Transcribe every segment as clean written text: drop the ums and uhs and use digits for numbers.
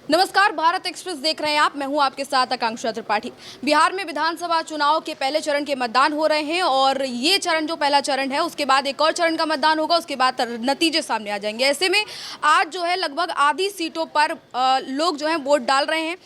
नमस्कार, भारत एक्सप्रेस देख रहे हैं आप। मैं हूं आपके साथ आकांक्षा त्रिपाठी। बिहार में विधानसभा चुनाव के पहले चरण के मतदान हो रहे हैं और ये चरण जो पहला चरण है उसके बाद एक और चरण का मतदान होगा, उसके बाद नतीजे सामने आ जाएंगे। ऐसे में आज जो है लगभग आधी सीटों पर लोग जो हैं वोट डाल रहे हैं।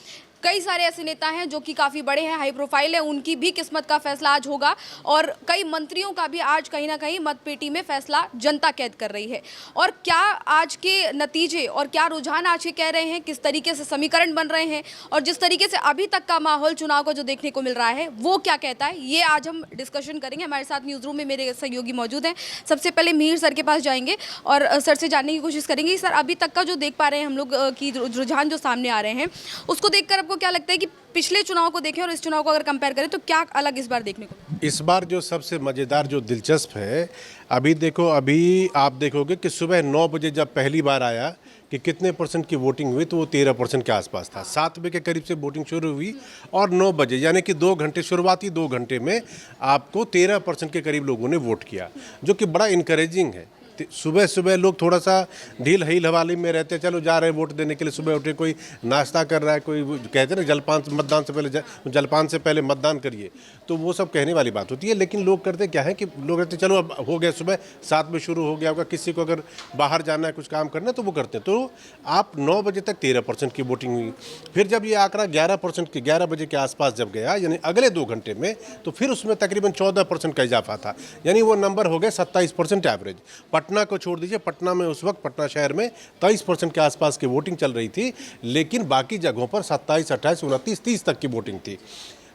कई सारे ऐसे नेता हैं जो कि काफ़ी बड़े हैं, हाई प्रोफाइल है, उनकी भी किस्मत का फैसला आज होगा और कई मंत्रियों का भी आज कहीं ना कहीं मतपेटी में फैसला जनता कैद कर रही है। और क्या आज के नतीजे और क्या रुझान आज के कह रहे हैं, किस तरीके से समीकरण बन रहे हैं और जिस तरीके से अभी तक का माहौल चुनाव का जो देखने को मिल रहा है वो क्या कहता है, ये आज हम डिस्कशन करेंगे। हमारे साथ न्यूज़ रूम में मेरे सहयोगी मौजूद हैं। सबसे पहले मिहिर सर के पास जाएंगे और सर से जानने की कोशिश करेंगे। सर, अभी तक का जो देख पा रहे हैं हम लोग की रुझान जो सामने आ रहे हैं उसको देखकर आपको क्या लगता है कि पिछले चुनाव को देखें और इस चुनाव को अगर कंपेयर करें तो क्या अलग इस बार देखने को? इस बार जो सबसे मज़ेदार जो दिलचस्प है, अभी देखो, अभी आप देखोगे कि सुबह 9 बजे जब पहली बार आया कि कितने परसेंट की वोटिंग हुई, तो वो 13% के आसपास था। 7 बजे के करीब से वोटिंग शुरू हुई और 9 बजे यानी कि 2 घंटे, शुरुआती 2 घंटे में आपको 13% के करीब लोगों ने वोट किया, जो कि बड़ा इनकरेजिंग है। सुबह सुबह लोग थोड़ा सा ढील हील हवाली में रहते हैं, चलो जा रहे हैं वोट देने के लिए। सुबह उठे, कोई नाश्ता कर रहा है, कोई कहते हैं ना जलपान, मतदान से पहले जलपान से पहले मतदान करिए, तो वो सब कहने वाली बात होती है। लेकिन लोग करते क्या है कि लोग कहते चलो अब हो गया, सुबह 7 बजे शुरू हो गया होगा, किसी को अगर बाहर जाना है, कुछ काम करना है, तो वो करते हैं। तो आप 9 बजे तक 13% की वोटिंग हुई। फिर जब ये आंकड़ा 11% के 11 बजे के आसपास जब गया, यानी अगले 2 घंटे में, तो फिर उसमें तकरीबन 14% का इजाफा था, यानी वो नंबर हो गया 27% एवरेज। पटना को छोड़ दीजिए, पटना में उस वक्त, पटना शहर में 23% के आसपास की वोटिंग चल रही थी, लेकिन बाकी जगहों पर 27, 28, 29, 30 तक की वोटिंग थी।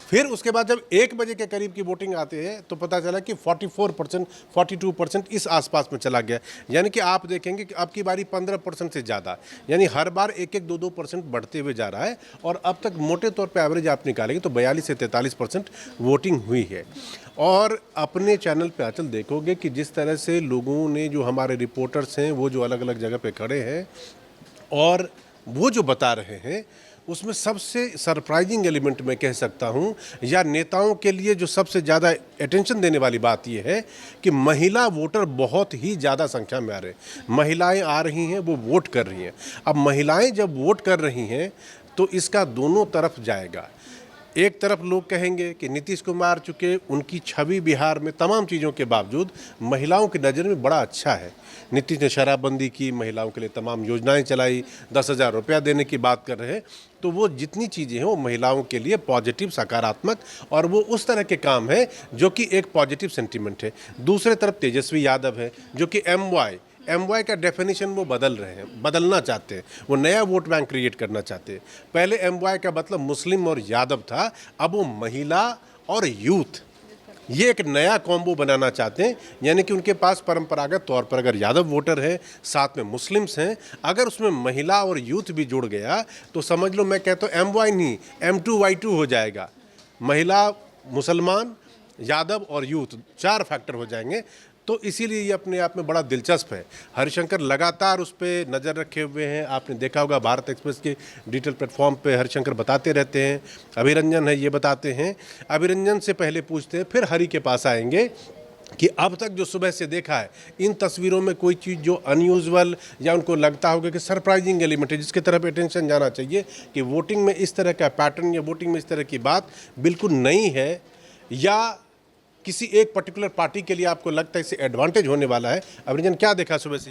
फिर उसके बाद जब 1 बजे के करीब की वोटिंग आती है तो पता चला कि 44%, 42% इस आसपास में चला गया। यानी कि आप देखेंगे कि अब की बारी 15% से ज़्यादा, यानी हर बार 1-1, 2-2% बढ़ते हुए जा रहा है। और अब तक मोटे तौर पे एवरेज आप निकालेंगे तो 42 से 43% वोटिंग हुई है। और अपने चैनल पे आजकल देखोगे कि जिस तरह से लोगों ने, जो हमारे रिपोर्टर्स हैं, वो जो अलग अलग जगह पे खड़े हैं और वो जो बता रहे हैं, उसमें सबसे सरप्राइजिंग एलिमेंट मैं कह सकता हूं, या नेताओं के लिए जो सबसे ज़्यादा अटेंशन देने वाली बात यह है कि महिला वोटर बहुत ही ज़्यादा संख्या में आ रहे हैं। महिलाएं आ रही हैं, वो वोट कर रही हैं। अब महिलाएं जब वोट कर रही हैं तो इसका दोनों तरफ जाएगा। एक तरफ लोग कहेंगे कि नीतीश कुमार, चूँकि उनकी छवि बिहार में तमाम चीज़ों के बावजूद महिलाओं की नज़र में बड़ा अच्छा है। नीतीश ने शराबबंदी की, महिलाओं के लिए तमाम योजनाएं चलाई, 10,000 रुपया देने की बात कर रहे हैं। तो वो जितनी चीज़ें हैं वो महिलाओं के लिए पॉजिटिव, सकारात्मक, और वो उस तरह के काम है जो कि एक पॉजिटिव सेंटीमेंट है। दूसरे तरफ तेजस्वी यादव है, जो कि एमवाई का डेफिनेशन वो बदल रहे हैं, बदलना चाहते हैं। वो नया वोट बैंक क्रिएट करना चाहते हैं। पहले एमवाई का मतलब मुस्लिम और यादव था, अब वो महिला और यूथ, ये एक नया कॉम्बो बनाना चाहते हैं। यानी कि उनके पास परंपरागत तौर पर अगर यादव वोटर है, साथ में मुस्लिम्स हैं, अगर उसमें महिला और यूथ भी जुड़ गया तो समझ लो, मैं कहता हूँ एमवाई नहीं, M2Y2 हो जाएगा। महिला, मुसलमान, यादव और यूथ, 4 फैक्टर हो जाएंगे। तो इसीलिए ये अपने आप में बड़ा दिलचस्प है। हरिशंकर लगातार उस पर नज़र रखे हुए हैं। आपने देखा होगा भारत एक्सप्रेस के डिजिटल प्लेटफॉर्म पे हरिशंकर बताते रहते हैं। अभिरंजन है, ये बताते हैं। अभिरंजन से पहले पूछते हैं, फिर हरि के पास आएंगे कि अब तक जो सुबह से देखा है, इन तस्वीरों में कोई चीज़ जो अनयूजुअल या उनको लगता होगा कि सरप्राइजिंग एलिमेंट है, जिसकी तरफ अटेंशन जाना चाहिए कि वोटिंग में इस तरह का पैटर्न या वोटिंग में इस तरह की बात बिल्कुल नई है, या किसी एक पर्टिकुलर पार्टी के लिए आपको लगता है इससे एडवांटेज होने वाला है। अभिरंजन, क्या देखा सुबह से?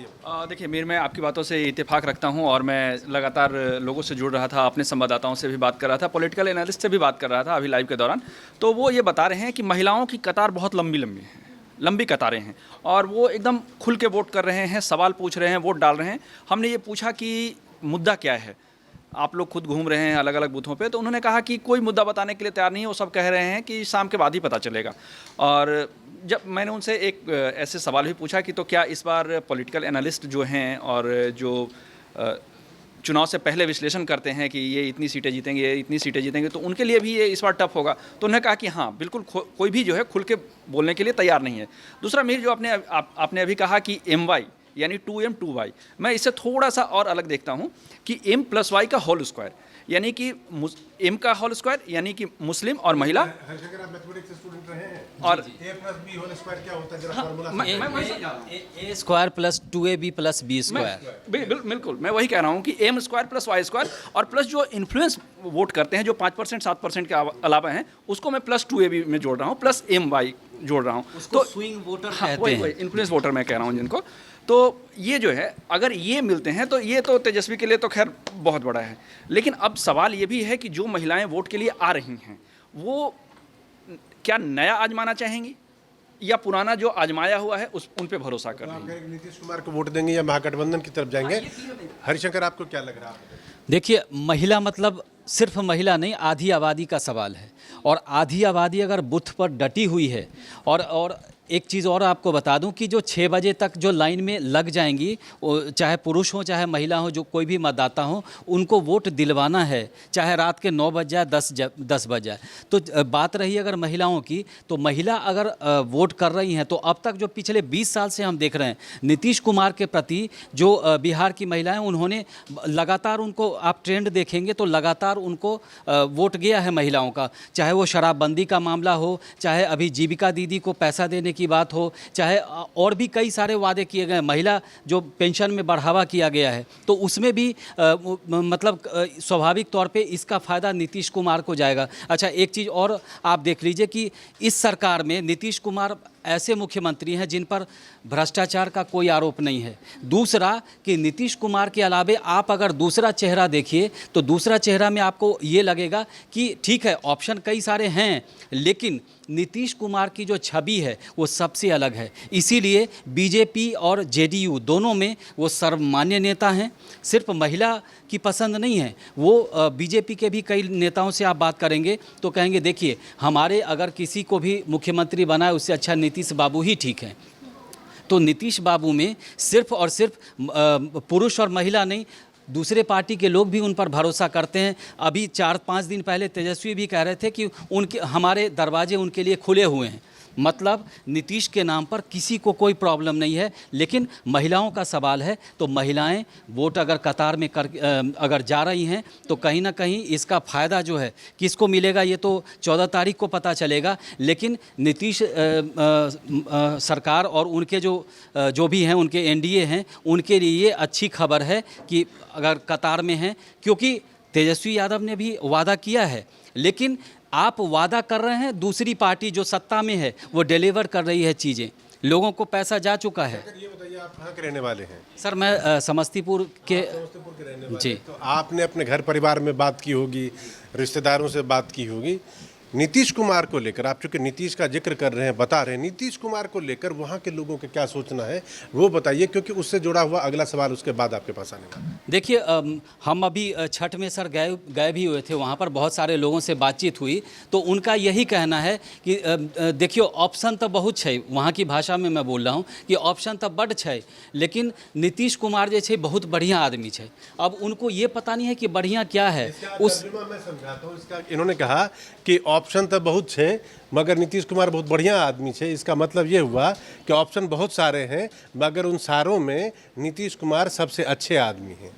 देखिए मीर, मैं आपकी बातों से इत्तेफाक रखता हूं और मैं लगातार लोगों से जुड़ रहा था, अपने संवाददाताओं से भी बात कर रहा था, पॉलिटिकल एनालिस्ट से भी बात कर रहा था अभी लाइव के दौरान। तो वो ये बता रहे हैं कि महिलाओं की कतार बहुत लंबी कतारें हैं और वो एकदम खुल के वोट कर रहे हैं, सवाल पूछ रहे हैं, वोट डाल रहे हैं। हमने ये पूछा कि मुद्दा क्या है, आप लोग खुद घूम रहे हैं अलग अलग बूथों पे, तो उन्होंने कहा कि कोई मुद्दा बताने के लिए तैयार नहीं है। वो सब कह रहे हैं कि शाम के बाद ही पता चलेगा। और जब मैंने उनसे एक ऐसे सवाल भी पूछा कि तो क्या इस बार पॉलिटिकल एनालिस्ट जो हैं और जो चुनाव से पहले विश्लेषण करते हैं कि ये इतनी सीटें जीतेंगे, ये इतनी सीटें जीतेंगे, तो उनके लिए भी ये इस बार टफ होगा, तो उन्होंने कहा कि हाँ बिल्कुल, कोई भी जो है खुल के बोलने के लिए तैयार नहीं है। दूसरा मीर, जो आपने अभी कहा कि एमवाई यानी 2m 2y। मैं इसे थोड़ा सा और अलग देखता हूँ कि m प्लस वाई का होल स्क्वायर, यानी कि m का होल स्क्वायर, यानी कि मुस्लिम और महिला। हर्षकर, आप मैथमेटिक्स स्टूडेंट रहे हैं और a plus b whole square क्या होता है, जरा फॉर्मूला मैं वही समझा रहा हूँ। A square plus 2ab plus B square. बिल्कुल मैं वही कह रहा हूँ कि M square plus Y square, और प्लस जो इन्फ्लुएंस वोट करते हैं जो 5% 7% के अलावा हैं, उसको मैं प्लस 2ab में जोड़ रहा हूँ, प्लस एम वाई जोड़ रहा हूँ। तो स्विंग वोटर कहते हैं। इन्फ्लुएंस वोटर मैं कह रहा हूँ जिनको। तो ये जो है, अगर ये मिलते हैं तो ये तो तेजस्वी के लिए तो खैर बहुत बड़ा है। लेकिन अब सवाल ये भी है कि जो महिलाएं वोट के लिए आ रही हैं वो क्या नया आजमाना चाहेंगी या पुराना जो आजमाया हुआ है उस उन पे भरोसा कर रही हैं। नीतीश कुमार को वोट देंगे या महागठबंधन की तरफ जाएंगे? हरिशंकर, आपको क्या लग रहा है? देखिए, महिला मतलब सिर्फ महिला नहीं, आधी आबादी का सवाल है। और आधी आबादी अगर बूथ पर डटी हुई है, और एक चीज़ और आपको बता दूं कि जो 6 बजे तक जो लाइन में लग जाएंगी, चाहे पुरुष हो चाहे महिला हो, जो कोई भी मतदाता हो, उनको वोट दिलवाना है, चाहे रात के 9 बज जाए 10 बज जाए। तो बात रही अगर महिलाओं की, तो महिला अगर वोट कर रही हैं, तो अब तक जो पिछले 20 साल से हम देख रहे हैं नीतीश कुमार के प्रति जो बिहार की महिलाएं, उन्होंने लगातार, उनको आप ट्रेंड देखेंगे तो लगातार उनको वोट गया है महिलाओं का। चाहे वो शराबबंदी का मामला हो, चाहे अभी जीविका दीदी को पैसा देने की बात हो, चाहे और भी कई सारे वादे किए गए, महिला जो पेंशन में बढ़ावा किया गया है, तो उसमें भी मतलब स्वाभाविक तौर पे इसका फ़ायदा नीतीश कुमार को जाएगा। अच्छा, एक चीज़ और आप देख लीजिए कि इस सरकार में नीतीश कुमार ऐसे मुख्यमंत्री हैं जिन पर भ्रष्टाचार का कोई आरोप नहीं है। दूसरा कि नीतीश कुमार के अलावे आप अगर दूसरा चेहरा देखिए, तो दूसरा चेहरा में आपको ये लगेगा कि ठीक है, ऑप्शन कई सारे हैं, लेकिन नीतीश कुमार की जो छवि है वो सबसे अलग है। इसीलिए बीजेपी और जेडीयू दोनों में वो सर्वमान्य नेता हैं। सिर्फ महिला की पसंद नहीं है, वो बीजेपी के भी कई नेताओं से आप बात करेंगे तो कहेंगे देखिए, हमारे अगर किसी को भी मुख्यमंत्री बनाए उससे अच्छा नीतीश बाबू ही ठीक हैं। तो नीतीश बाबू में सिर्फ और सिर्फ पुरुष और महिला नहीं, दूसरे पार्टी के लोग भी उन पर भरोसा करते हैं। अभी 4-5 दिन पहले तेजस्वी भी कह रहे थे कि उनके हमारे दरवाजे उनके लिए खुले हुए हैं। मतलब नीतीश के नाम पर किसी को कोई प्रॉब्लम नहीं है। लेकिन महिलाओं का सवाल है, तो महिलाएं वोट अगर कतार में अगर जा रही हैं, तो कहीं ना कहीं इसका फ़ायदा जो है किसको मिलेगा ये तो 14 तारीख को पता चलेगा। लेकिन नीतीश सरकार और उनके जो भी हैं, उनके एनडीए हैं, उनके लिए ये अच्छी खबर है कि अगर कतार में हैं, क्योंकि तेजस्वी यादव ने भी वादा किया है। लेकिन आप वादा कर रहे हैं, दूसरी पार्टी जो सत्ता में है वो डिलीवर कर रही है चीज़ें, लोगों को पैसा जा चुका है। ये बताइए, आप कहाँ के रहने वाले हैं? सर, मैं समस्तीपुर के रहने वाले। जी। तो आपने अपने घर परिवार में बात की होगी, रिश्तेदारों से बात की होगी, नीतीश कुमार को लेकर, आप चूंकि नीतीश का जिक्र कर रहे हैं, बता रहे हैं, नीतीश कुमार को लेकर वहाँ के लोगों का क्या सोचना है वो बताइए, क्योंकि उससे जुड़ा हुआ अगला सवाल उसके बाद आपके पास आने वाला है। देखिए, हम अभी छठ में सर गए भी हुए थे, वहाँ पर बहुत सारे लोगों से बातचीत हुई, तो उनका यही कहना है कि देखियो, ऑप्शन तो बहुत है, वहाँ की भाषा में मैं बोल रहा हूँ कि ऑप्शन तो बड़ है, लेकिन नीतीश कुमार जो है बहुत बढ़िया आदमी है। अब उनको ये पता नहीं है कि बढ़िया क्या है। उस मैं समझाता हूँ इसका। इन्होंने कहा कि ऑप्शन तो बहुत है मगर नीतीश कुमार बहुत बढ़िया आदमी है। इसका मतलब ये हुआ कि ऑप्शन बहुत सारे हैं मगर उन सारों में नीतीश कुमार सबसे अच्छे आदमी हैं,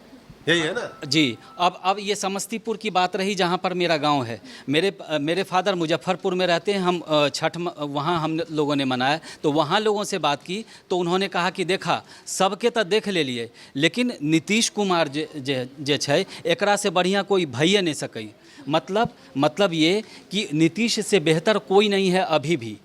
यही है ना जी। अब ये समस्तीपुर की बात रही, जहाँ पर मेरा गांव है। मेरे फादर मुजफ्फरपुर में रहते हैं। हम छठ वहाँ हम लोगों ने मनाया, तो वहाँ लोगों से बात की तो उन्होंने कहा कि देखा, सबके तो देख ले लिए, लेकिन नीतीश कुमार जे छै एकरा से बढ़िया कोई भइए नहीं सकई। मतलब ये कि नीतीश से बेहतर कोई नहीं है अभी भी।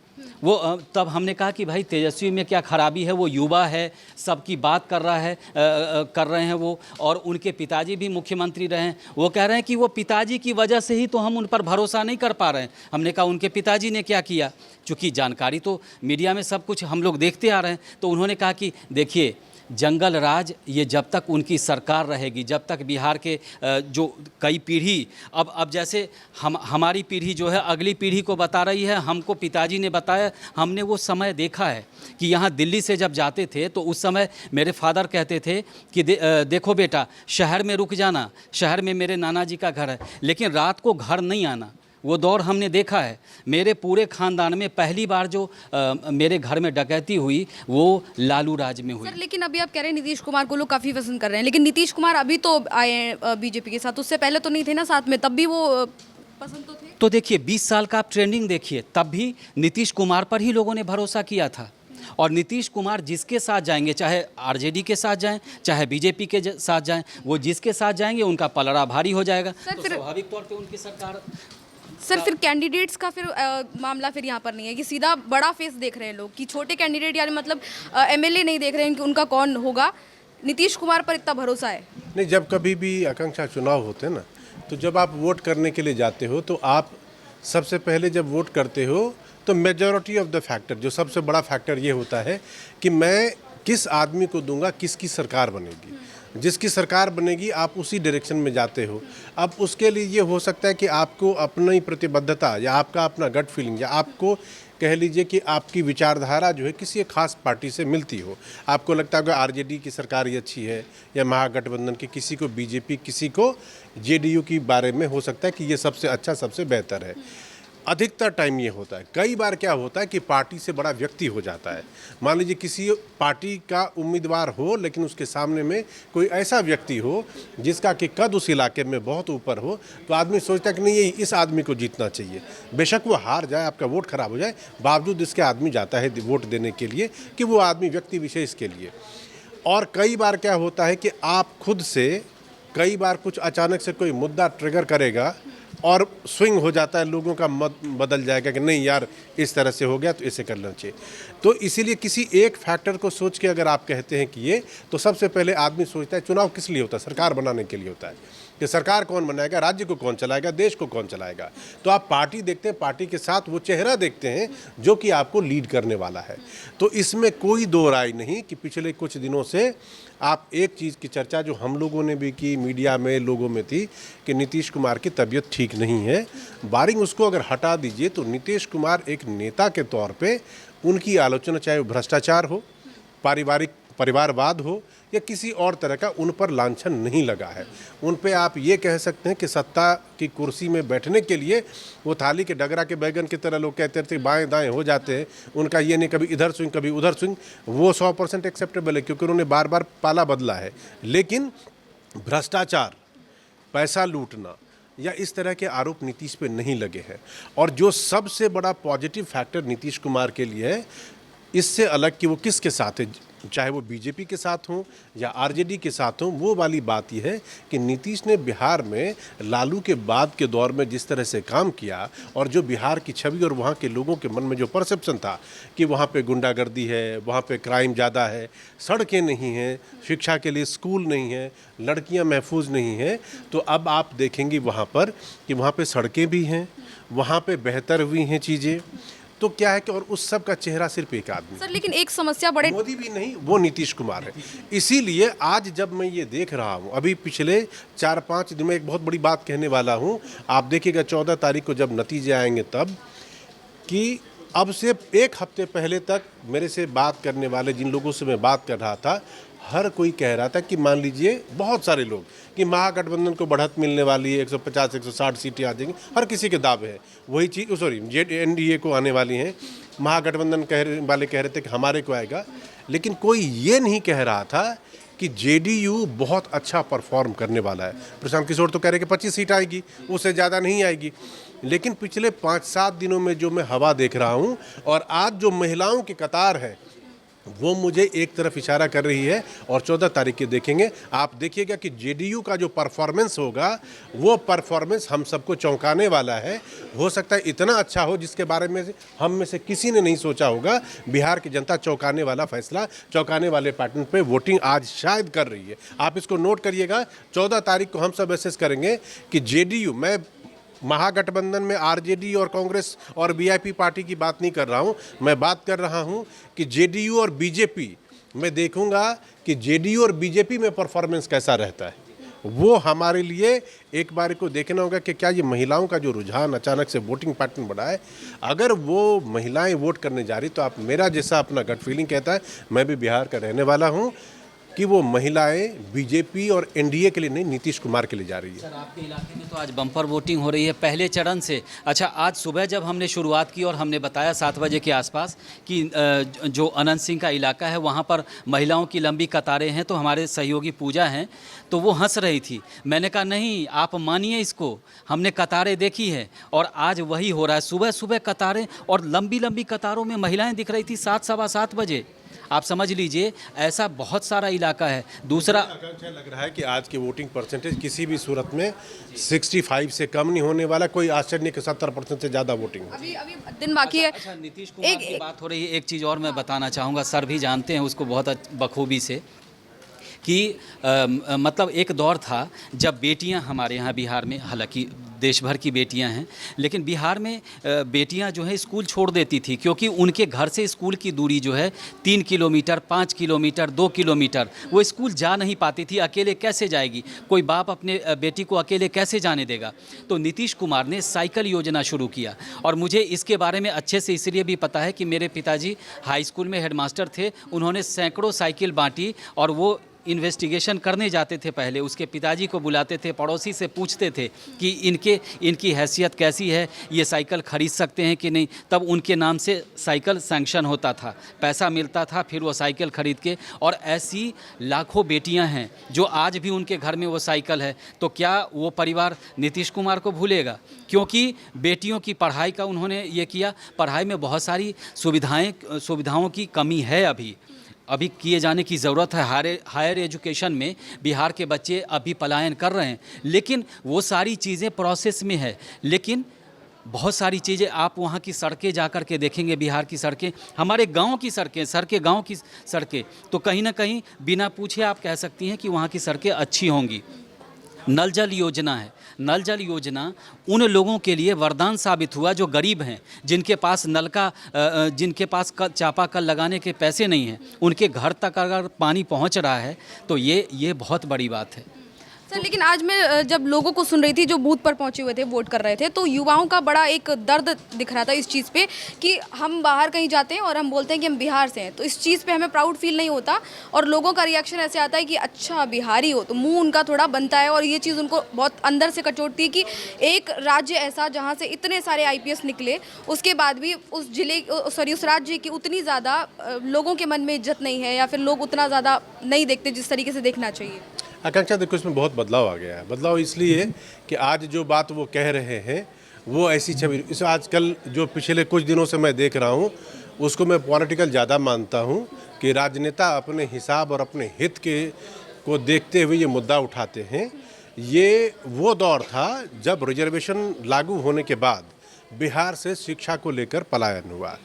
वो तब हमने कहा कि भाई तेजस्वी में क्या खराबी है, वो युवा है, सबकी बात कर रहे हैं वो, और उनके पिताजी भी मुख्यमंत्री रहे हैं। वो कह रहे हैं कि वो पिताजी की वजह से ही तो हम उन पर भरोसा नहीं कर पा रहे हैं। हमने कहा उनके पिताजी ने क्या किया, चूँकि जानकारी तो मीडिया में सब कुछ हम लोग देखते आ रहे हैं। तो उन्होंने कहा कि देखिए, जंगल राज ये जब तक उनकी सरकार रहेगी, जब तक बिहार के जो कई पीढ़ी, अब जैसे हमारी पीढ़ी जो है अगली पीढ़ी को बता रही है, हमको पिताजी ने बताया, हमने वो समय देखा है कि यहाँ दिल्ली से जब जाते थे तो उस समय मेरे फादर कहते थे कि देखो बेटा, शहर में रुक जाना, शहर में मेरे नाना जी का घर है, लेकिन रात को घर नहीं आना। वो दौर हमने देखा है। मेरे पूरे ख़ानदान में पहली बार जो मेरे घर में डकैती हुई वो लालू राज में हुई। सर लेकिन अभी आप कह रहे हैं नीतीश कुमार को लोग काफ़ी पसंद कर रहे हैं, लेकिन नीतीश कुमार अभी तो आए हैं बीजेपी के साथ, उससे पहले तो नहीं थे ना साथ में, तब भी वो पसंद तो थे। तो देखिए 20 साल का आप ट्रेंडिंग देखिए, तब भी नीतीश कुमार पर ही लोगों ने भरोसा किया था। और नीतीश कुमार जिसके साथ जाएंगे, चाहे आरजेडी के साथ जाएं, चाहे बीजेपी के साथ जाएं, वो जिसके साथ जाएंगे उनका पलड़ा भारी हो जाएगा। सर, तो फिर- स्वाभाविक तौर पे उनकी सरकार। सर फिर कैंडिडेट्स का फिर मामला फिर यहाँ पर नहीं है कि सीधा बड़ा फेस देख रहे हैं लोग, कि छोटे कैंडिडेट यानी मतलब एमएलए नहीं देख रहे हैं कि उनका कौन होगा, नीतीश कुमार पर इतना भरोसा है। नहीं, जब कभी भी आकांक्षा चुनाव होते हैं ना, तो जब आप वोट करने के लिए जाते हो तो आप सबसे पहले जब वोट करते हो तो मेजॉरिटी ऑफ द फैक्टर, जो सबसे बड़ा फैक्टर ये होता है कि मैं किस आदमी को दूंगा, किसकी सरकार बनेगी। जिसकी सरकार बनेगी आप उसी डायरेक्शन में जाते हो। अब उसके लिए ये हो सकता है कि आपको अपनी प्रतिबद्धता या आपका अपना गट फीलिंग या आपको कह लीजिए कि आपकी विचारधारा जो है किसी एक खास पार्टी से मिलती हो। आपको लगता है कि आरजेडी की सरकार ही अच्छी है या महागठबंधन की, किसी को बीजेपी, किसी को जेडीयू की बारे में हो सकता है कि ये सबसे अच्छा, सबसे बेहतर है। अधिकतर टाइम ये होता है। कई बार क्या होता है कि पार्टी से बड़ा व्यक्ति हो जाता है। मान लीजिए किसी पार्टी का उम्मीदवार हो लेकिन उसके सामने में कोई ऐसा व्यक्ति हो जिसका कि कद उस इलाके में बहुत ऊपर हो, तो आदमी सोचता है कि नहीं, ये इस आदमी को जीतना चाहिए। बेशक वो हार जाए, आपका वोट खराब हो जाए, बावजूद इसके आदमी जाता है वोट देने के लिए कि वो आदमी व्यक्ति विशेष के लिए। और कई बार क्या होता है कि आप खुद से, कई बार कुछ अचानक से कोई मुद्दा ट्रिगर करेगा और स्विंग हो जाता है, लोगों का मत बदल जाएगा कि नहीं यार इस तरह से हो गया तो इसे कर लेना चाहिए। तो इसीलिए किसी एक फैक्टर को सोच के अगर आप कहते हैं कि ये, तो सबसे पहले आदमी सोचता है चुनाव किस लिए होता है, सरकार बनाने के लिए होता है कि सरकार कौन बनाएगा, राज्य को कौन चलाएगा, देश को कौन चलाएगा। तो आप पार्टी देखते हैं, पार्टी के साथ वो चेहरा देखते हैं जो कि आपको लीड करने वाला है। तो इसमें कोई दो राय नहीं कि पिछले कुछ दिनों से आप एक चीज़ की चर्चा जो हम लोगों ने भी की, मीडिया में, लोगों में थी कि नीतीश कुमार की तबीयत ठीक नहीं है। बारिंग उसको अगर हटा दीजिए तो नीतीश कुमार एक नेता के तौर पे उनकी आलोचना, चाहे वो भ्रष्टाचार हो, परिवारवाद हो या किसी और तरह का, उन पर लांछन नहीं लगा है। उन पे आप ये कह सकते हैं कि सत्ता की कुर्सी में बैठने के लिए वो थाली के डगरा के बैगन की तरह लोग कहते थे बाएं दाएं हो जाते हैं, उनका ये नहीं कभी इधर स्विंग कभी उधर स्विंग, वो 100% एक्सेप्टेबल है क्योंकि उन्होंने बार बार पाला बदला है। लेकिन भ्रष्टाचार, पैसा लूटना या इस तरह के आरोप नीतीश पे नहीं लगे हैं। और जो सबसे बड़ा पॉजिटिव फैक्टर नीतीश कुमार के लिए है, इससे अलग कि वो किसके साथ है, चाहे वो बीजेपी के साथ हों या आरजेडी के साथ हों, वो वाली बात यह है कि नीतीश ने बिहार में लालू के बाद के दौर में जिस तरह से काम किया और जो बिहार की छवि और वहाँ के लोगों के मन में जो परसेप्शन था कि वहाँ पे गुंडागर्दी है, वहाँ पे क्राइम ज़्यादा है, सड़कें नहीं हैं, शिक्षा के लिए स्कूल नहीं है, लड़कियाँ महफूज नहीं हैं, तो अब आप देखेंगे वहाँ पर कि वहाँ पे सड़कें भी हैं, वहाँ पे बेहतर हुई हैं चीज़ें। तो क्या है कि और उस सब का चेहरा सिर्फ एक आदमी, सर लेकिन एक समस्या बड़े, मोदी भी नहीं, वो नीतीश कुमार है। इसीलिए आज जब मैं ये देख रहा हूँ, अभी पिछले 4-5 दिन में एक बहुत बड़ी बात कहने वाला हूँ, आप देखिएगा 14 तारीख को जब नतीजे आएंगे तब, कि अब से एक हफ्ते पहले तक मेरे से बात करने वाले जिन लोगों से मैं बात कर रहा था, हर कोई कह रहा था कि मान लीजिए बहुत सारे लोग कि महागठबंधन को बढ़त मिलने वाली है, 150-160 सीटें आ जाएंगी, हर किसी के दावे हैं। वही चीज़, सॉरी, एनडीए को आने वाली हैं, महागठबंधन वाले कह रहे थे कि हमारे को आएगा, लेकिन कोई ये नहीं कह रहा था कि जेडीयू बहुत अच्छा परफॉर्म करने वाला है। प्रशांत किशोर तो कह रहे कि 25 सीट आएगी, उससे ज़्यादा नहीं आएगी। लेकिन पिछले 5-7 दिनों में जो मैं हवा देख रहा हूँ और आज जो महिलाओं की कतार है वो मुझे एक तरफ इशारा कर रही है। और 14 तारीख के देखेंगे, आप देखिएगा कि जेडीयू का जो परफॉर्मेंस होगा वो परफॉर्मेंस हम सबको चौंकाने वाला है। हो सकता है इतना अच्छा हो जिसके बारे में हम में से किसी ने नहीं सोचा होगा। बिहार की जनता चौंकाने वाला फैसला, चौंकाने वाले पैटर्न पे वोटिंग आज शायद कर रही है। आप इसको नोट करिएगा, 14 तारीख को हम सब एसेस करेंगे कि जेडीयू, मैं महागठबंधन में आरजेडी और कांग्रेस और वीआईपी पार्टी की बात नहीं कर रहा हूं, मैं बात कर रहा हूं कि जेडीयू और बीजेपी, मैं देखूंगा कि जेडीयू और बीजेपी में परफॉर्मेंस कैसा रहता है। वो हमारे लिए एक बार को देखना होगा कि क्या ये महिलाओं का जो रुझान अचानक से वोटिंग पैटर्न बढ़ा है, अगर वो महिलाएं वोट करने जा रही, तो आप, मेरा जैसा अपना गट फीलिंग कहता है, मैं भी बिहार का रहने वाला हूँ, कि वो महिलाएं बीजेपी और एनडीए के लिए नहीं, नीतीश कुमार के लिए जा रही है। सर, आपके इलाके में तो आज बम्पर वोटिंग हो रही है पहले चरण से। अच्छा, आज सुबह जब हमने शुरुआत की और हमने बताया 7 बजे के आसपास कि जो अनंत सिंह का इलाका है वहाँ पर महिलाओं की लंबी कतारें हैं, तो हमारे सहयोगी पूजा हैं, तो वो हंस रही थी। मैंने कहा नहीं, आप मानिए इसको, हमने कतारें देखी है और आज वही हो रहा है। सुबह सुबह कतारें और लंबी लंबी कतारों में महिलाएँ दिख रही थी 7 सवा 7 बजे। आप समझ लीजिए, ऐसा बहुत सारा इलाका है। दूसरा, आकांक्षा लग रहा है कि आज की वोटिंग परसेंटेज किसी भी सूरत में 65 से कम नहीं होने वाला। कोई आश्चर्य नहीं कि 70% से ज़्यादा वोटिंग हो। अभी दिन बाकी है। अच्छा, नीतीश कुमार की बात हो रही है, एक चीज़ और मैं बताना चाहूँगा, सर भी जानते हैं उसको बहुत बखूबी से, कि मतलब एक दौर था जब बेटियां हमारे यहाँ बिहार में, हालांकि देश भर की बेटियां हैं, लेकिन बिहार में बेटियां जो है स्कूल छोड़ देती थी, क्योंकि उनके घर से स्कूल की दूरी जो है 3 किलोमीटर, 5 किलोमीटर, 2 किलोमीटर, वो स्कूल जा नहीं पाती थी। अकेले कैसे जाएगी? कोई बाप अपने बेटी को अकेले कैसे जाने देगा? तो नीतीश कुमार ने साइकिल योजना शुरू किया, और मुझे इसके बारे में अच्छे से इसलिए भी पता है कि मेरे पिताजी हाई स्कूल में हेडमास्टर थे। उन्होंने सैकड़ों साइकिल बांटी, और वो इन्वेस्टिगेशन करने जाते थे। पहले उसके पिताजी को बुलाते थे, पड़ोसी से पूछते थे कि इनकी हैसियत कैसी है, ये साइकिल खरीद सकते हैं कि नहीं। तब उनके नाम से साइकिल सैंक्शन होता था, पैसा मिलता था, फिर वो साइकिल खरीद के। और ऐसी लाखों बेटियां हैं जो आज भी उनके घर में वो साइकिल है। तो क्या वो परिवार नीतीश कुमार को भूलेगा? क्योंकि बेटियों की पढ़ाई का उन्होंने ये किया। पढ़ाई में बहुत सारी सुविधाओं की कमी है, अभी किए जाने की ज़रूरत है। हायर एजुकेशन में बिहार के बच्चे अभी पलायन कर रहे हैं, लेकिन वो सारी चीज़ें प्रोसेस में है। लेकिन बहुत सारी चीज़ें आप वहाँ की सड़कें जा कर के देखेंगे, बिहार की सड़कें, हमारे गांव की सड़कें, गांव की सड़कें, तो कहीं ना कहीं बिना पूछे आप कह सकती हैं कि वहाँ की सड़कें अच्छी होंगी। नल जल योजना है, नल जल योजना उन लोगों के लिए वरदान साबित हुआ जो गरीब हैं, जिनके पास जिनके पास चापाकल लगाने के पैसे नहीं हैं। उनके घर तक अगर पानी पहुंच रहा है तो ये बहुत बड़ी बात है। सर, लेकिन आज मैं जब लोगों को सुन रही थी जो बूथ पर पहुंचे हुए थे, वोट कर रहे थे, तो युवाओं का बड़ा एक दर्द दिख रहा था इस चीज़ पे कि हम बाहर कहीं जाते हैं और हम बोलते हैं कि हम बिहार से हैं, तो इस चीज़ पे हमें प्राउड फील नहीं होता, और लोगों का रिएक्शन ऐसे आता है कि अच्छा बिहारी हो, तो मुंह उनका थोड़ा बनता है, और ये चीज़ उनको बहुत अंदर से कचोटती है कि एक राज्य ऐसा जहाँ से इतने सारे IPS निकले, उसके बाद भी उस राज्य की उतनी ज़्यादा लोगों के मन में इज्जत नहीं है, या फिर लोग उतना ज़्यादा नहीं देखते जिस तरीके से देखना चाहिए। आकांक्षा, देखो इसमें बहुत बदलाव आ गया है। बदलाव इसलिए कि आज जो बात वो कह रहे हैं वो ऐसी छवि, इस आजकल जो पिछले कुछ दिनों से मैं देख रहा हूँ, उसको मैं पॉलिटिकल ज़्यादा मानता हूँ कि राजनेता अपने हिसाब और अपने हित को देखते हुए ये मुद्दा उठाते हैं। ये वो दौर था जब रिजर्वेशन लागू होने के बाद बिहार से शिक्षा को लेकर पलायन हुआ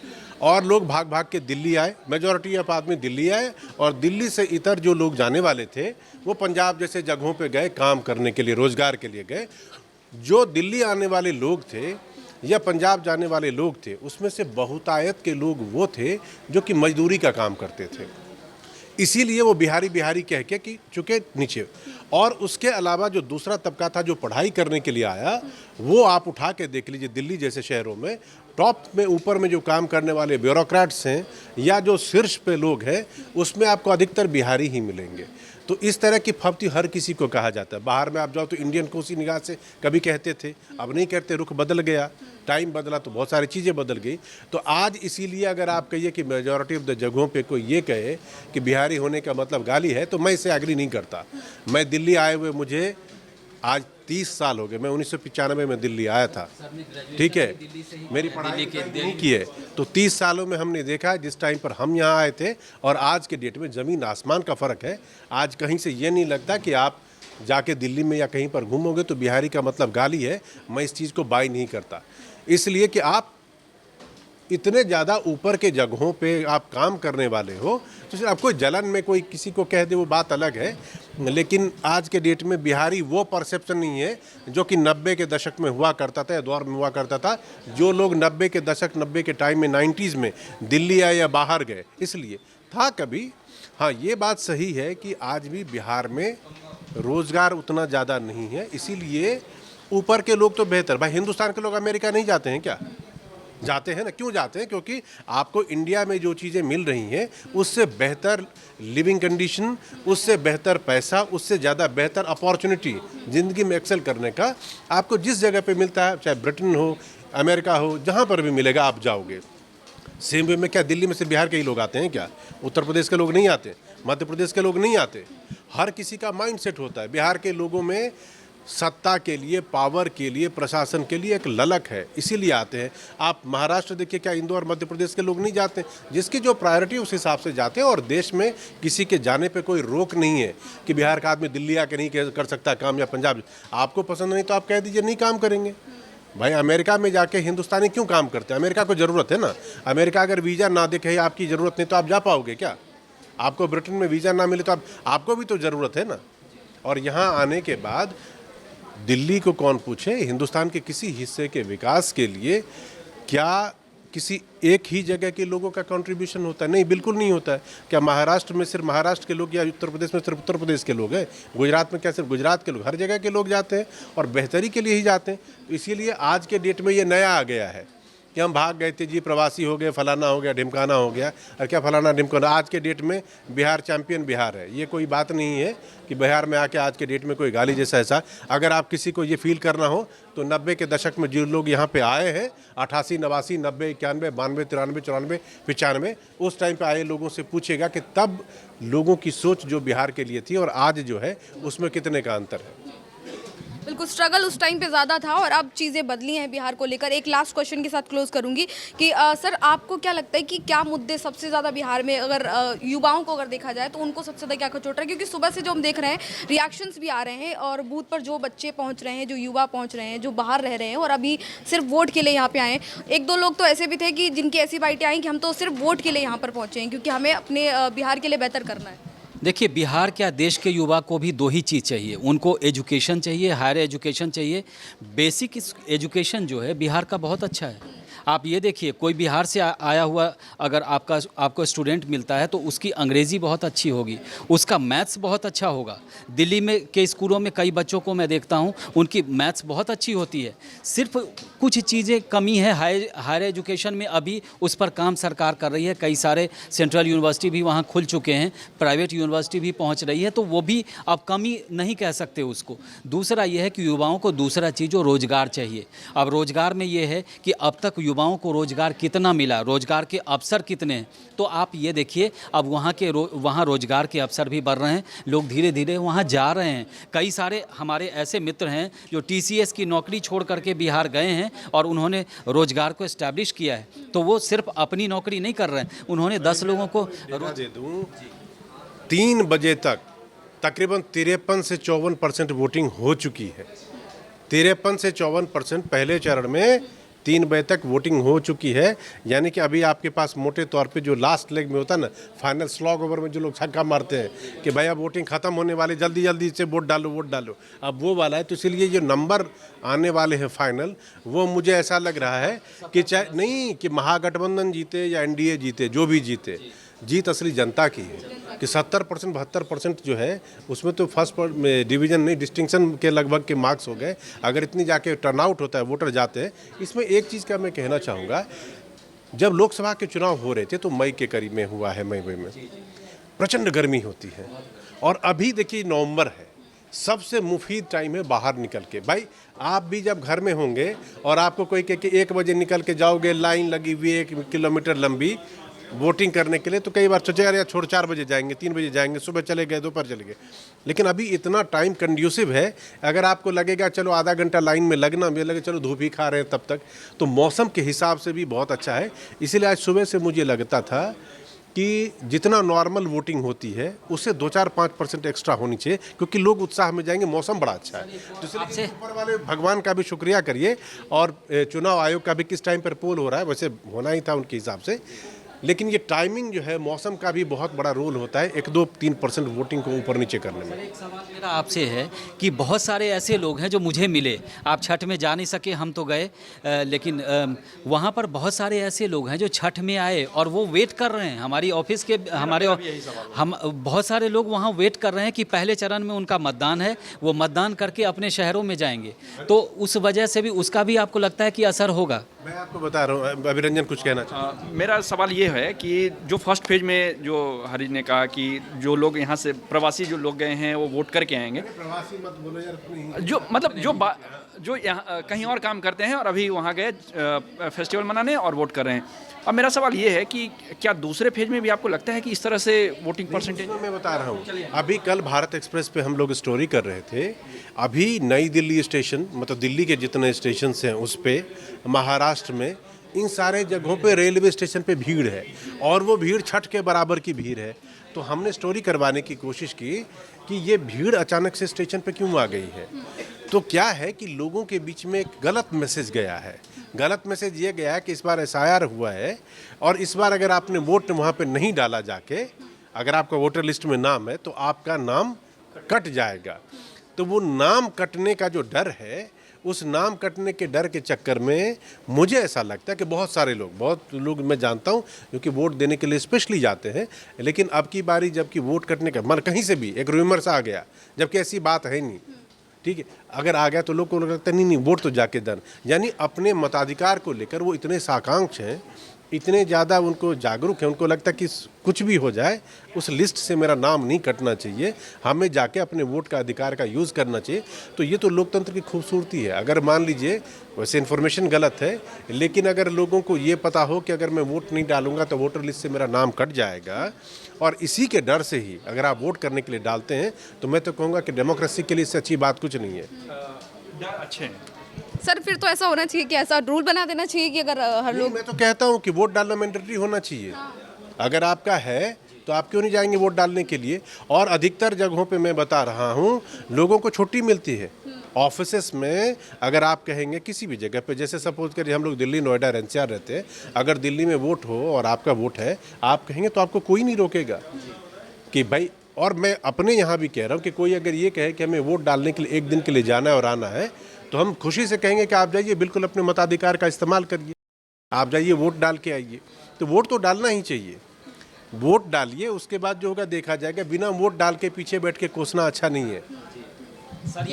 और लोग भाग भाग के दिल्ली आए। मेजॉरिटी ऑफ आदमी दिल्ली आए, और दिल्ली से इतर जो लोग जाने वाले थे वो पंजाब जैसे जगहों पे गए काम करने के लिए, रोजगार के लिए गए। जो दिल्ली आने वाले लोग थे या पंजाब जाने वाले लोग थे, उसमें से बहुतायत के लोग वो थे जो कि मजदूरी का काम करते थे। इसीलिए वो बिहारी बिहारी कह के कि चुके नीचे। और उसके अलावा जो दूसरा तबका था जो पढ़ाई करने के लिए आया, वो आप उठा के देख लीजिए दिल्ली जैसे शहरों में टॉप में ऊपर में जो काम करने वाले ब्यूरोक्रेट्स हैं या जो शीर्ष पे लोग हैं, उसमें आपको अधिकतर बिहारी ही मिलेंगे। तो इस तरह की फब्ती हर किसी को कहा जाता है। बाहर में आप जाओ तो इंडियन को उसी निगाह से कभी कहते थे, अब नहीं कहते, रुख बदल गया, टाइम बदला तो बहुत सारी चीज़ें बदल गई। तो आज इसीलिए अगर आप कहिए कि मेजॉरिटी ऑफ द जगहों पे कोई ये कहे कि बिहारी होने का मतलब गाली है, तो मैं इससे एग्री नहीं करता। मैं दिल्ली आए हुए मुझे आज 30 साल हो गए। मैं 1995 में दिल्ली आया था, ठीक है, मेरी पढ़ाई नहीं की है। तो 30 सालों में हमने देखा है जिस टाइम पर हम यहाँ आए थे और आज के डेट में ज़मीन आसमान का फ़र्क है। आज कहीं से ये नहीं लगता कि आप जाके दिल्ली में या कहीं पर घूमोगे तो बिहारी का मतलब गाली है। मैं इस चीज़ को बाय नहीं करता, इसलिए कि आप इतने ज़्यादा ऊपर के जगहों पे आप काम करने वाले हो, तो सिर्फ आपको जलन में कोई किसी को कह दे वो बात अलग है। लेकिन आज के डेट में बिहारी वो परसेप्शन नहीं है जो कि 90 के दशक में हुआ करता था या दौर में हुआ करता था। जो लोग 90 के दशक, 90 के टाइम में 90s में दिल्ली आए या बाहर गए, इसलिए था कभी। हाँ, ये बात सही है कि आज भी बिहार में रोज़गार उतना ज़्यादा नहीं है, इसीलिए ऊपर के लोग तो बेहतर। भाई हिंदुस्तान के लोग अमेरिका नहीं जाते हैं क्या? जाते हैं ना, क्यों जाते हैं? क्योंकि आपको इंडिया में जो चीज़ें मिल रही हैं उससे बेहतर लिविंग कंडीशन, उससे बेहतर पैसा, उससे ज़्यादा बेहतर अपॉर्चुनिटी ज़िंदगी में एक्सेल करने का आपको जिस जगह पे मिलता है, चाहे ब्रिटेन हो, अमेरिका हो, जहाँ पर भी मिलेगा आप जाओगे। सेम वे में क्या दिल्ली में से बिहार के ही लोग आते हैं क्या? उत्तर प्रदेश के लोग नहीं आते, मध्य प्रदेश के लोग नहीं आते। हर किसी का माइंडसेट होता है। बिहार के लोगों में सत्ता के लिए, पावर के लिए, प्रशासन के लिए एक ललक है, इसीलिए आते हैं। आप महाराष्ट्र देखिए, क्या इंदौर मध्य प्रदेश के लोग नहीं जाते? जिसकी जो प्रायोरिटी उस हिसाब से जाते हैं। और देश में किसी के जाने पे कोई रोक नहीं है कि बिहार का आदमी दिल्ली आके नहीं कर सकता काम, या पंजाब। आपको पसंद नहीं तो आप कह दीजिए नहीं काम करेंगे। भाई अमेरिका में जाके हिंदुस्तानी क्यों काम करते हैं? अमेरिका को ज़रूरत है ना। अमेरिका अगर वीज़ा ना देखे, आपकी ज़रूरत नहीं तो आप जा पाओगे क्या? आपको ब्रिटेन में वीज़ा ना मिले तो आपको भी तो ज़रूरत है ना। और यहाँ आने के बाद दिल्ली को कौन पूछे? हिंदुस्तान के किसी हिस्से के विकास के लिए क्या किसी एक ही जगह के लोगों का कंट्रीब्यूशन होता है? नहीं, बिल्कुल नहीं होता है। क्या महाराष्ट्र में सिर्फ महाराष्ट्र के लोग, या उत्तर प्रदेश में सिर्फ उत्तर प्रदेश के लोग हैं? गुजरात में क्या सिर्फ गुजरात के लोग? हर जगह के लोग जाते हैं और बेहतरी के लिए ही जाते हैं। तो इसीलिए आज के डेट में ये नया आ गया है कि हम भाग गए थे जी, प्रवासी हो गए, फलाना हो गया, ढिमकाना हो गया। और क्या फलाना ढिमकाना? आज के डेट में बिहार चैंपियन बिहार है। ये कोई बात नहीं है कि बिहार में आके आज के डेट में कोई गाली जैसा ऐसा। अगर आप किसी को ये फील करना हो तो 90 के दशक में जो लोग यहाँ पे आए हैं, 88, 89, 90, 91, 92, 93, 94, 95, उस टाइम पे आए लोगों से पूछेगा कि तब लोगों की सोच जो बिहार के लिए थी और आज जो है उसमें कितने का अंतर है। बिल्कुल, स्ट्रगल उस टाइम पे ज़्यादा था और अब चीज़ें बदली हैं बिहार को लेकर। एक लास्ट क्वेश्चन के साथ क्लोज करूंगी कि सर, आपको क्या लगता है कि क्या मुद्दे सबसे ज़्यादा बिहार में, अगर युवाओं को अगर देखा जाए तो उनको सबसे ज़्यादा क्या खचोट रहा है? क्योंकि सुबह से जो हम देख रहे हैं रिएक्शंस भी आ रहे हैं और बूथ पर जो बच्चे पहुँच रहे हैं, जो युवा पहुँच रहे हैं, जो बाहर रह रहे हैं और अभी सिर्फ वोट के लिए यहाँ पे आए हैं। एक दो लोग तो ऐसे भी थे कि जिनकी ऐसी बाइटें आई कि हम तो सिर्फ वोट के लिए यहाँ पर पहुँचे हैं क्योंकि हमें अपने बिहार के लिए बेहतर करना है। देखिए, बिहार क्या, देश के युवा को भी दो ही चीज़ चाहिए। उनको एजुकेशन चाहिए, हायर एजुकेशन चाहिए। बेसिक एजुकेशन जो है बिहार का बहुत अच्छा है। आप ये देखिए, कोई बिहार से आया हुआ अगर आपको स्टूडेंट मिलता है तो उसकी अंग्रेज़ी बहुत अच्छी होगी, उसका मैथ्स बहुत अच्छा होगा। दिल्ली में के स्कूलों में कई बच्चों को मैं देखता हूँ, उनकी मैथ्स बहुत अच्छी होती है। सिर्फ कुछ चीज़ें कमी है हायर एजुकेशन में, अभी उस पर काम सरकार कर रही है। कई सारे सेंट्रल यूनिवर्सिटी भी वहाँ खुल चुके हैं, प्राइवेट यूनिवर्सिटी भी पहुँच रही है, तो वो भी अब कमी नहीं कह सकते उसको। दूसरा ये है कि युवाओं को दूसरा चीज़ जो रोज़गार चाहिए। अब रोज़गार में ये है कि अब तक युवाओं को रोज़गार कितना मिला, रोज़गार के अवसर कितने हैं, तो आप ये देखिए अब वहाँ रोज़गार के अवसर भी बढ़ रहे हैं। लोग धीरे धीरे वहाँ जा रहे हैं। कई सारे हमारे ऐसे मित्र हैं जो TCS की नौकरी छोड़ करके बिहार गए हैं और उन्होंने रोज़गार को इस्टेब्लिश किया है। तो वो सिर्फ अपनी नौकरी नहीं कर रहे हैं, उन्होंने 10 लोगों को दे दूँ। 3 बजे तक तकरीबन 53 से 54% वोटिंग हो चुकी है। 53 से 54% पहले चरण में 3 बजे तक वोटिंग हो चुकी है। यानी कि अभी आपके पास मोटे तौर पे जो लास्ट लेग में होता है ना, फाइनल स्लॉग ओवर में जो लोग छक्का मारते हैं कि भाई अब वोटिंग खत्म होने वाली, जल्दी जल्दी से वोट डालो, अब वो वाला है। तो इसलिए जो नंबर आने वाले हैं फाइनल, वो मुझे ऐसा लग रहा है कि चाहे नहीं कि महागठबंधन जीते या NDA जीते, जो भी जीते, जीत असली जनता की है। कि 70% 72% जो है उसमें तो फर्स्ट डिवीज़न नहीं, डिस्टिंक्शन के लगभग के मार्क्स हो गए। अगर इतनी जाके टर्नआउट होता है, वोटर जाते हैं। इसमें एक चीज़ का मैं कहना चाहूँगा, जब लोकसभा के चुनाव हो रहे थे तो मई के करीब में हुआ है, मई में प्रचंड गर्मी होती है। और अभी देखिए नवंबर है, सबसे मुफीद टाइम है बाहर निकल के। भाई आप भी जब घर में होंगे और आपको कोई कहे कि 1 बजे निकल के जाओगे, लाइन लगी हुई 1 किलोमीटर लंबी वोटिंग करने के लिए, तो कई बार सोचे यार छोड़ 4 बजे जाएंगे, 3 बजे जाएंगे, सुबह चले गए, दोपहर चले गए। लेकिन अभी इतना टाइम कंड्यूसिव है, अगर आपको लगेगा चलो आधा घंटा लाइन में लगना, मुझे लगे चलो धूप ही खा रहे हैं तब तक, तो मौसम के हिसाब से भी बहुत अच्छा है। इसीलिए आज सुबह से मुझे लगता था कि जितना नॉर्मल वोटिंग होती है उससे 2-4-5% एक्स्ट्रा होनी चाहिए, क्योंकि लोग उत्साह में जाएंगे, मौसम बड़ा अच्छा है। तो इसलिए ऊपर वाले भगवान का भी शुक्रिया करिए, और चुनाव आयोग का भी किस टाइम पर पोल हो रहा है, वैसे होना ही था उनके हिसाब से। लेकिन ये टाइमिंग जो है, मौसम का भी बहुत बड़ा रोल होता है 1-2-3% वोटिंग को ऊपर नीचे करने में। एक सवाल मेरा आपसे है कि बहुत सारे ऐसे लोग हैं जो मुझे मिले, आप छठ में जा नहीं सके, हम तो गए, लेकिन वहाँ पर बहुत सारे ऐसे लोग हैं जो छठ में आए और वो वेट कर रहे हैं हमारी ऑफिस के, हम बहुत सारे लोग वहाँ वेट कर रहे हैं कि पहले चरण में उनका मतदान है, वो मतदान करके अपने शहरों में जाएंगे। तो उस वजह से भी, उसका भी आपको लगता है कि असर होगा? मैं आपको बता रहा हूँ, अभिरंजन कुछ कहना चाहता मेरा सवाल ये है कि जो फर्स्ट फेज में जो हरीश ने कहा कि जो लोग यहाँ से प्रवासी जो लोग गए हैं वो वोट करके आएंगे, प्रवासी मत बोलो यार अपनी जो मतलब जो यहाँ कहीं और काम करते हैं और अभी वहाँ गए फेस्टिवल मनाने और वोट कर रहे हैं। अब मेरा सवाल ये है कि क्या दूसरे फेज में भी आपको लगता है कि इस तरह से वोटिंग परसेंटेज? मैं बता रहा हूँ, अभी कल भारत एक्सप्रेस पे हम लोग स्टोरी कर रहे थे। अभी नई दिल्ली स्टेशन, मतलब दिल्ली के जितने स्टेशन हैं उस पे, महाराष्ट्र में इन सारे जगहों पे रेलवे स्टेशन पे भीड़ है और वो भीड़ छठ के बराबर की भीड़ है। तो हमने स्टोरी करवाने की कोशिश की कि ये भीड़ अचानक से स्टेशन पे क्यों आ गई है। तो क्या है कि लोगों के बीच में एक गलत मैसेज गया है। गलत मैसेज ये गया है कि इस बार एसआईआर हुआ है और इस बार अगर आपने वोट वहाँ पे नहीं डाला जाके, अगर आपका वोटर लिस्ट में नाम है तो आपका नाम कट जाएगा। तो वो नाम कटने का जो डर है, उस नाम कटने के डर के चक्कर में मुझे ऐसा लगता है कि बहुत लोग मैं जानता हूं जो कि वोट देने के लिए स्पेशली जाते हैं, लेकिन अब की बारी जबकि वोट कटने का मन कहीं से भी एक रूमर सा आ गया, जबकि ऐसी बात है नहीं। ठीक है, अगर आ गया तो लोग को लगता है नहीं वोट तो जाके दन, यानी अपने मताधिकार को लेकर वो इतने साकांक्ष हैं, इतने ज़्यादा उनको जागरूक है, उनको लगता है कि कुछ भी हो जाए उस लिस्ट से मेरा नाम नहीं कटना चाहिए, हमें जाके अपने वोट का अधिकार का यूज़ करना चाहिए। तो ये तो लोकतंत्र की खूबसूरती है। अगर मान लीजिए वैसे इन्फॉर्मेशन गलत है, लेकिन अगर लोगों को ये पता हो कि अगर मैं वोट नहीं डालूंगा तो वोटर लिस्ट से मेरा नाम कट जाएगा, और इसी के डर से ही अगर आप वोट करने के लिए डालते हैं, तो मैं तो कहूँगा कि डेमोक्रेसी के लिए इससे अच्छी बात कुछ नहीं है। डर अच्छे हैं सर, फिर तो ऐसा होना चाहिए कि ऐसा रूल बना देना चाहिए कि अगर हर लोग, मैं तो कहता हूँ कि वोट डालना मैंडेटरी होना चाहिए। अगर आपका है तो आप क्यों नहीं जाएंगे वोट डालने के लिए। और अधिकतर जगहों पे मैं बता रहा हूँ लोगों को छुट्टी मिलती है ऑफिसेस में। अगर आप कहेंगे किसी भी जगह पे, जैसे सपोज करिए हम लोग दिल्ली, नोएडा, एनसीआर रहते हैं, अगर दिल्ली में वोट हो और आपका वोट है, आप कहेंगे तो आपको कोई नहीं रोकेगा कि भाई। और मैं अपने यहाँ भी कह रहा हूँ कि कोई अगर ये कहे कि हमें वोट डालने के लिए एक दिन के लिए जाना है और आना है, तो हम खुशी से कहेंगे कि आप जाइए, बिल्कुल अपने मताधिकार का इस्तेमाल करिए, आप जाइए वोट डाल के आइए। तो वोट तो डालना ही चाहिए, वोट डालिए, उसके बाद जो होगा देखा जाएगा। बिना वोट डाल के पीछे बैठ के कोसना अच्छा नहीं है। सर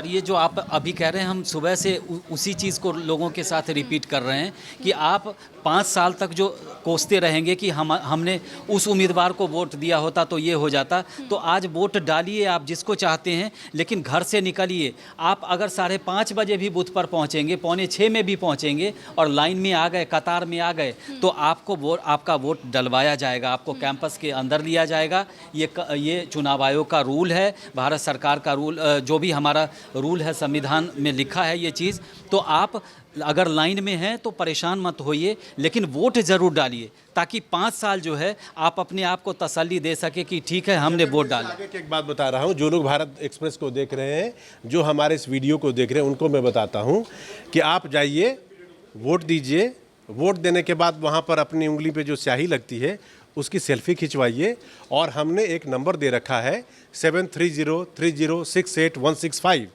ये जो आप अभी कह रहे हैं, हम सुबह से उसी चीज़ को लोगों के साथ रिपीट कर रहे हैं कि आप 5 साल तक जो कोसते रहेंगे कि हमने उस उम्मीदवार को वोट दिया होता तो ये हो जाता। तो आज वोट डालिए आप जिसको चाहते हैं, लेकिन घर से निकलिए। आप अगर 5:30 बजे भी बूथ पर पहुंचेंगे, 5:45 में भी पहुंचेंगे और लाइन में आ गए, कतार में आ गए, तो आपका वोट डलवाया जाएगा, आपको कैंपस के अंदर लिया जाएगा। ये चुनाव आयोग का रूल है, भारत सरकार का रूल, जो भी हमारा रूल है, संविधान में लिखा है ये चीज़। तो आप अगर लाइन में हैं तो परेशान मत होइए, लेकिन वोट ज़रूर डालिए, ताकि 5 साल जो है आप अपने आप को तसल्ली दे सके कि ठीक है हमने वोट डाला। आगे की एक बात बता रहा हूँ, जो लोग भारत एक्सप्रेस को देख रहे हैं, जो हमारे इस वीडियो को देख रहे हैं, उनको मैं बताता हूँ कि आप जाइए, वोट दीजिए। वोट देने के बाद वहाँ पर अपनी उंगली पे जो स्याही लगती है उसकी सेल्फी खिंचवाइए। और हमने एक नंबर दे रखा है 7303068165।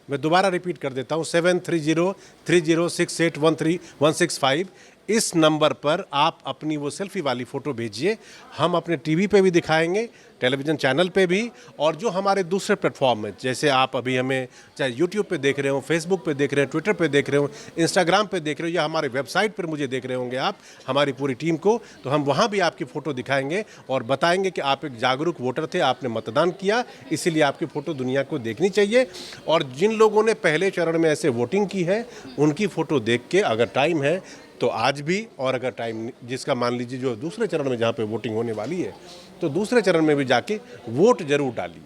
मैं दोबारा रिपीट कर देता हूँ, 7303068165। इस नंबर पर आप अपनी वो सेल्फी वाली फ़ोटो भेजिए। हम अपने टीवी पे भी दिखाएंगे, टेलीविज़न चैनल पे भी, और जो हमारे दूसरे प्लेटफॉर्म में, जैसे आप अभी हमें चाहे यूट्यूब पे देख रहे हो, फेसबुक पे देख रहे हो, ट्विटर पे देख रहे हो, इंस्टाग्राम पे देख रहे हो, या हमारे वेबसाइट पर मुझे देख रहे होंगे आप, हमारी पूरी टीम को, तो हम वहाँ भी आपकी फ़ोटो दिखाएंगे और बताएंगे कि आप एक जागरूक वोटर थे, आपने मतदान किया, इसीलिए आपकी फ़ोटो दुनिया को देखनी चाहिए। और जिन लोगों ने पहले चरण में ऐसे वोटिंग की है, उनकी फ़ोटो देख के अगर टाइम है तो आज भी, और अगर टाइम जिसका मान लीजिए जो दूसरे चरण में जहाँ पे वोटिंग होने वाली है, तो दूसरे चरण में भी जाके वोट जरूर डालिए।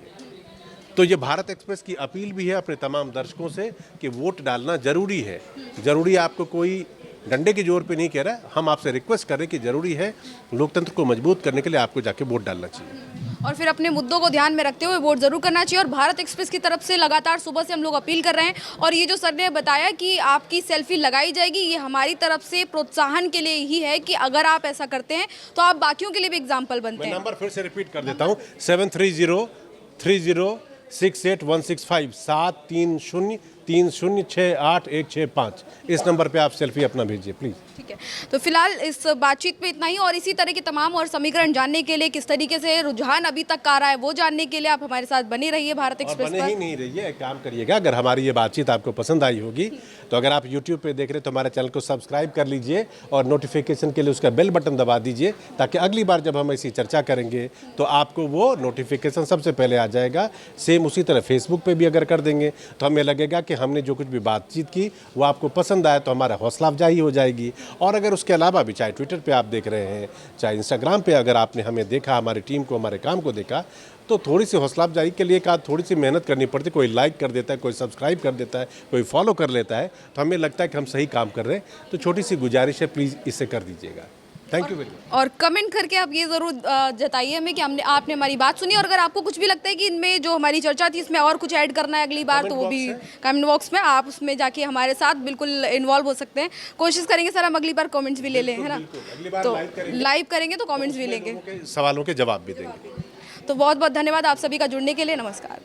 तो ये भारत एक्सप्रेस की अपील भी है अपने तमाम दर्शकों से कि वोट डालना ज़रूरी है। ज़रूरी आपको कोई डंडे के जोर पे नहीं कह रहा है, हम आपसे रिक्वेस्ट कर रहे हैं कि ज़रूरी है, लोकतंत्र को मजबूत करने के लिए आपको जाके वोट डालना चाहिए और फिर अपने मुद्दों को ध्यान में रखते हुए वोट जरूर करना चाहिए। और भारत एक्सप्रेस की तरफ से लगातार सुबह से हम लोग अपील कर रहे हैं। और ये जो सर ने बताया कि आपकी सेल्फी लगाई जाएगी, ये हमारी तरफ से प्रोत्साहन के लिए ही है कि अगर आप ऐसा करते हैं तो आप बाकियों के लिए भी एग्जाम्पल बनते हैं। नंबर फिर से रिपीट कर देता हूँ, 7303068165, 730 306815। इस नंबर पे आप सेल्फी अपना भेजिए प्लीज़। ठीक है, तो फिलहाल इस बातचीत में इतना ही, और इसी तरह के तमाम और समीकरण जानने के लिए, किस तरीके से रुझान अभी तक आ रहा है वो जानने के लिए आप हमारे साथ बने रहिए भारत और एक्सप्रेस बने पर। ही नहीं रहिए, एक काम करिएगा, अगर हमारी ये बातचीत आपको पसंद आई होगी तो अगर आप YouTube पे देख रहे हैं तो हमारे चैनल को सब्सक्राइब कर लीजिए और नोटिफिकेशन के लिए उसका बेल बटन दबा दीजिए, ताकि अगली बार जब हम ऐसी चर्चा करेंगे तो आपको वो नोटिफिकेशन सबसे पहले आ जाएगा। सेम उसी तरह फेसबुक पे भी अगर कर देंगे तो हमें लगेगा कि हमने जो कुछ भी बातचीत की वो आपको पसंद आया, तो हमारा हौसला अफजाई हो जाएगी। और अगर उसके अलावा भी, चाहे ट्विटर पे आप देख रहे हैं, चाहे इंस्टाग्राम पे अगर आपने हमें देखा, हमारी टीम को, हमारे काम को देखा, तो थोड़ी सी हौसला अफजाई के लिए एक आध थोड़ी सी मेहनत करनी पड़ती है। कोई लाइक कर देता है, कोई सब्सक्राइब कर देता है, कोई फॉलो कर लेता है, तो हमें लगता है कि हम सही काम कर रहे हैं। तो छोटी सी गुजारिश है, प्लीज़ इसे कर दीजिएगा। Thank you very much. और कमेंट करके आप ये ज़रूर जताइए हमें कि आपने हमारी बात सुनी, और अगर आपको कुछ भी लगता है कि इनमें जो हमारी चर्चा थी इसमें और कुछ ऐड करना है अगली बार, तो वो भी कमेंट बॉक्स में आप उसमें जाके हमारे साथ बिल्कुल इन्वॉल्व हो सकते हैं। कोशिश करेंगे सर हम अगली बार कमेंट्स भी ले लें, है ना? अगली बार तो लाइव करेंगे तो कमेंट्स भी लेंगे, सवालों के जवाब भी देंगे। तो बहुत बहुत धन्यवाद आप सभी का जुड़ने के लिए। नमस्कार।